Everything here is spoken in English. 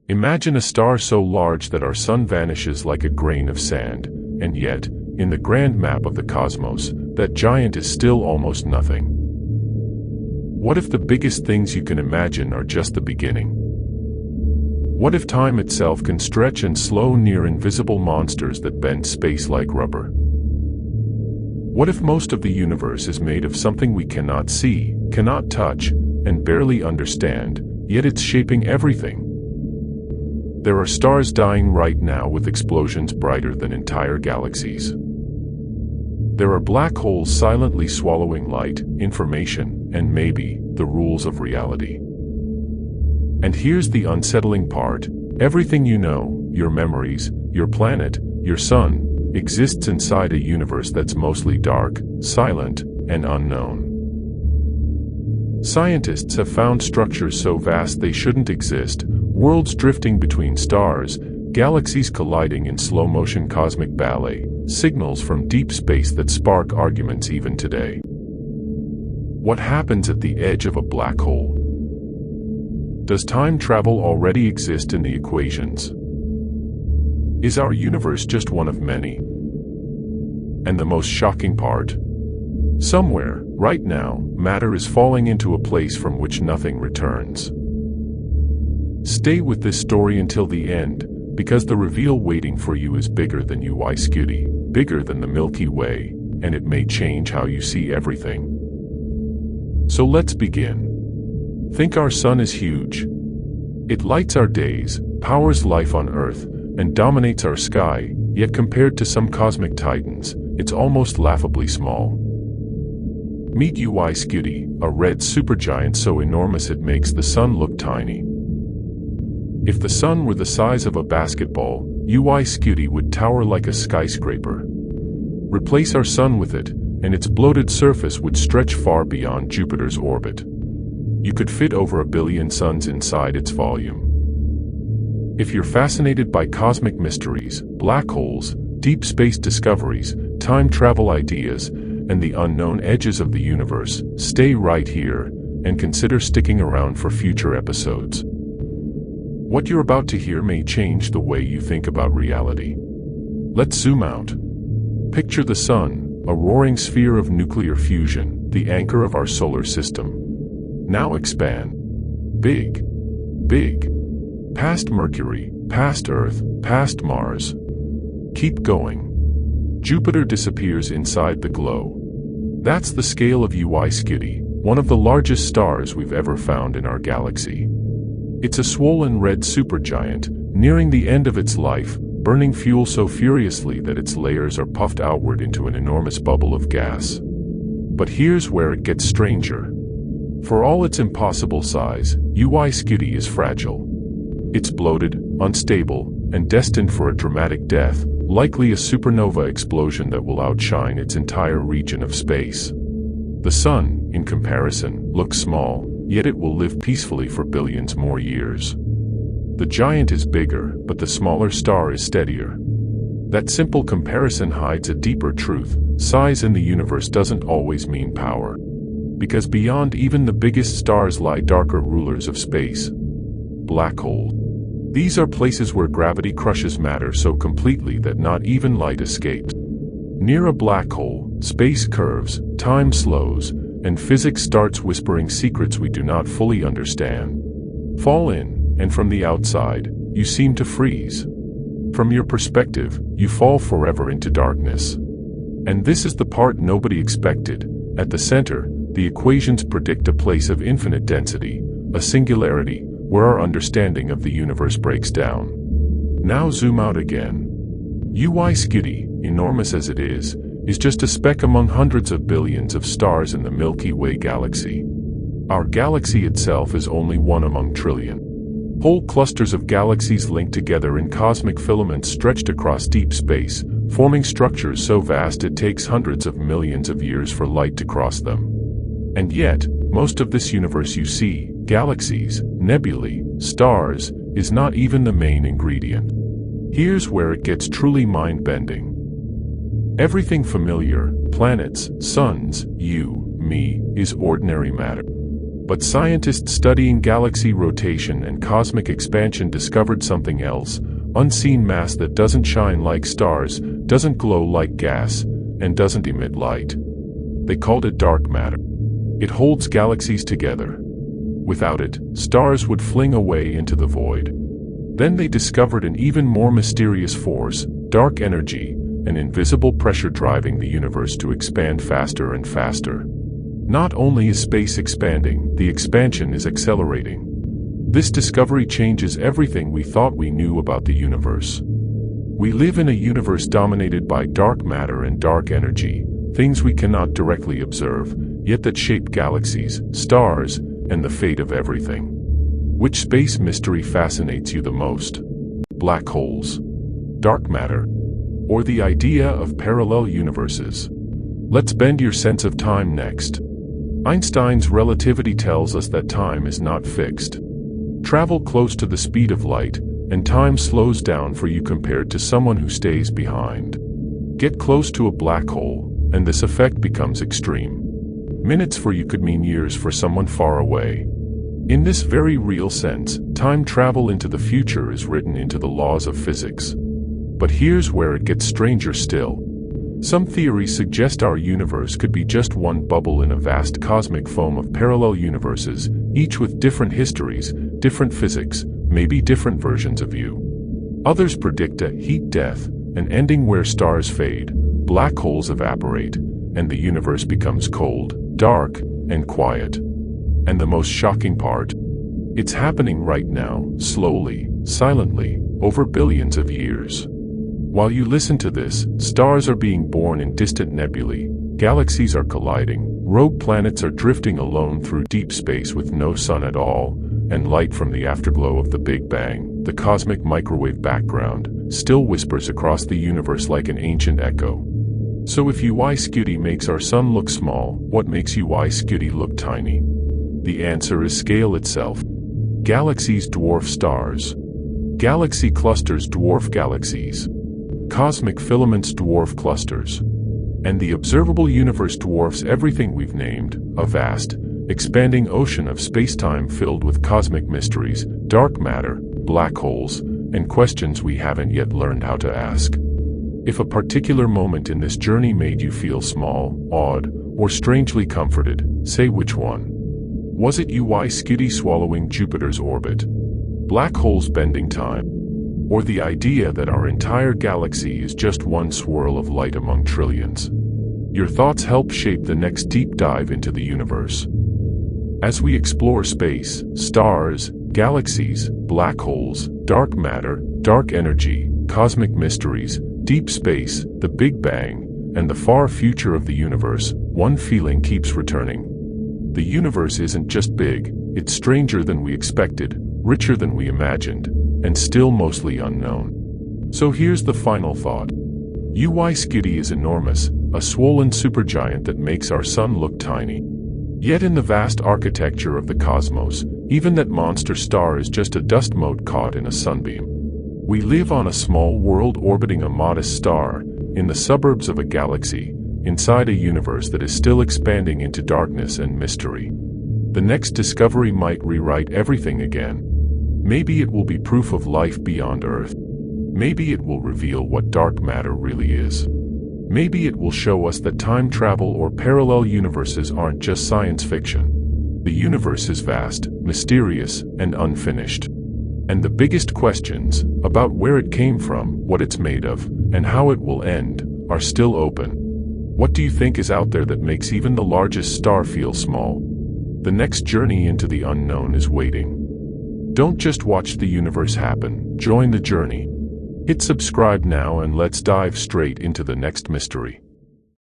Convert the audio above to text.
Imagine a star so large that our sun vanishes like a grain of sand, and yet, in the grand map of the cosmos, that giant is still almost nothing. What if the biggest things you can imagine are just the beginning? What if time itself can stretch and slow near invisible monsters that bend space like rubber? What if most of the universe is made of something we cannot see, cannot touch, and barely understand, yet it's shaping everything? There are stars dying right now with explosions brighter than entire galaxies. There are black holes silently swallowing light, information, and maybe the rules of reality. And here's the unsettling part: everything you know, your memories, your planet, your sun, exists inside a universe that's mostly dark, silent, and unknown. Scientists have found structures so vast they shouldn't exist, worlds drifting between stars, galaxies colliding in slow-motion cosmic ballet, signals from deep space that spark arguments even today. What happens at the edge of a black hole? Does time travel already exist in the equations? Is our universe just one of many? And the most shocking part? Somewhere, right now, matter is falling into a place from which nothing returns. Stay with this story until the end, because the reveal waiting for you is bigger than UY Scuti, bigger than the Milky Way, and it may change how you see everything. So let's begin. Think our sun is huge. It lights our days, powers life on Earth, and dominates our sky, yet compared to some cosmic titans, it's almost laughably small. Meet UY Scuti, a red supergiant so enormous it makes the sun look tiny. If the sun were the size of a basketball, UY Scuti would tower like a skyscraper. Replace our sun with it, and its bloated surface would stretch far beyond Jupiter's orbit. You could fit over 1 billion suns inside its volume. If you're fascinated by cosmic mysteries, black holes, deep space discoveries, time travel ideas, and the unknown edges of the universe, stay right here, and consider sticking around for future episodes. What you're about to hear may change the way you think about reality. Let's zoom out. Picture the sun, a roaring sphere of nuclear fusion, the anchor of our solar system. Now expand. Big. Big. Past Mercury, past Earth, past Mars. Keep going. Jupiter disappears inside the glow. That's the scale of UY Scuti, one of the largest stars we've ever found in our galaxy. It's a swollen red supergiant, nearing the end of its life, burning fuel so furiously that its layers are puffed outward into an enormous bubble of gas. But here's where it gets stranger. For all its impossible size, UY Scuti is fragile. It's bloated, unstable, and destined for a dramatic death, likely a supernova explosion that will outshine its entire region of space. The sun, in comparison, looks small, yet it will live peacefully for billions more years. The giant is bigger, but the smaller star is steadier. That simple comparison hides a deeper truth: size in the universe doesn't always mean power. Because beyond even the biggest stars lie darker rulers of space. Black holes. These are places where gravity crushes matter so completely that not even light escapes. Near a black hole, space curves, time slows, and physics starts whispering secrets we do not fully understand. Fall in, and from the outside, you seem to freeze. From your perspective, you fall forever into darkness. And this is the part nobody expected. At the center, the equations predict a place of infinite density, a singularity, where our understanding of the universe breaks down. Now zoom out again. UY Scuti, enormous as it is just a speck among hundreds of billions of stars in the Milky Way galaxy. Our galaxy itself is only one among trillion. Whole clusters of galaxies linked together in cosmic filaments stretched across deep space, forming structures so vast it takes hundreds of millions of years for light to cross them. And yet, most of this universe you see, galaxies, nebulae, stars, is not even the main ingredient. Here's where it gets truly mind-bending. Everything familiar, planets, suns, you, me, is ordinary matter. But scientists studying galaxy rotation and cosmic expansion discovered something else: unseen mass that doesn't shine like stars, doesn't glow like gas, and doesn't emit light. They called it dark matter. It holds galaxies together. Without it, stars would fling away into the void. Then they discovered an even more mysterious force: dark energy, an invisible pressure driving the universe to expand faster and faster. Not only is space expanding, the expansion is accelerating. This discovery changes everything we thought we knew about the universe. We live in a universe dominated by dark matter and dark energy, things we cannot directly observe, yet that shape galaxies, stars, and the fate of everything. Which space mystery fascinates you the most? Black holes, dark matter, or the idea of parallel universes? Let's bend your sense of time next. Einstein's relativity tells us that time is not fixed. Travel close to the speed of light, and time slows down for you compared to someone who stays behind. Get close to a black hole, and this effect becomes extreme. Minutes for you could mean years for someone far away. In this very real sense, time travel into the future is written into the laws of physics. But here's where it gets stranger still. Some theories suggest our universe could be just one bubble in a vast cosmic foam of parallel universes, each with different histories, different physics, maybe different versions of you. Others predict a heat death, an ending where stars fade, black holes evaporate, and the universe becomes cold, dark, and quiet. And the most shocking part? It's happening right now, slowly, silently, over billions of years. While you listen to this, stars are being born in distant nebulae, galaxies are colliding, rogue planets are drifting alone through deep space with no sun at all, and light from the afterglow of the Big Bang, the cosmic microwave background, still whispers across the universe like an ancient echo. So if UY Scuti makes our sun look small, what makes UY Scuti look tiny? The answer is scale itself. Galaxies dwarf stars. Galaxy clusters dwarf galaxies. Cosmic filaments dwarf clusters. And the observable universe dwarfs everything we've named, a vast, expanding ocean of space-time filled with cosmic mysteries, dark matter, black holes, and questions we haven't yet learned how to ask. If a particular moment in this journey made you feel small, awed, or strangely comforted, say which one. Was it UY Scuti swallowing Jupiter's orbit? Black holes bending time? Or the idea that our entire galaxy is just one swirl of light among trillions? Your thoughts help shape the next deep dive into the universe. As we explore space, stars, galaxies, black holes, dark matter, dark energy, cosmic mysteries, deep space, the Big Bang, and the far future of the universe, one feeling keeps returning. The universe isn't just big, it's stranger than we expected, richer than we imagined, and still mostly unknown. So here's the final thought. UY Scuti is enormous, a swollen supergiant that makes our sun look tiny. Yet in the vast architecture of the cosmos, even that monster star is just a dust mote caught in a sunbeam. We live on a small world orbiting a modest star, in the suburbs of a galaxy, inside a universe that is still expanding into darkness and mystery. The next discovery might rewrite everything again. Maybe it will be proof of life beyond Earth. Maybe it will reveal what dark matter really is. Maybe it will show us that time travel or parallel universes aren't just science fiction. The universe is vast, mysterious, and unfinished. And the biggest questions, about where it came from, what it's made of, and how it will end, are still open. What do you think is out there that makes even the largest star feel small? The next journey into the unknown is waiting. Don't just watch the universe happen, join the journey. Hit subscribe now and let's dive straight into the next mystery.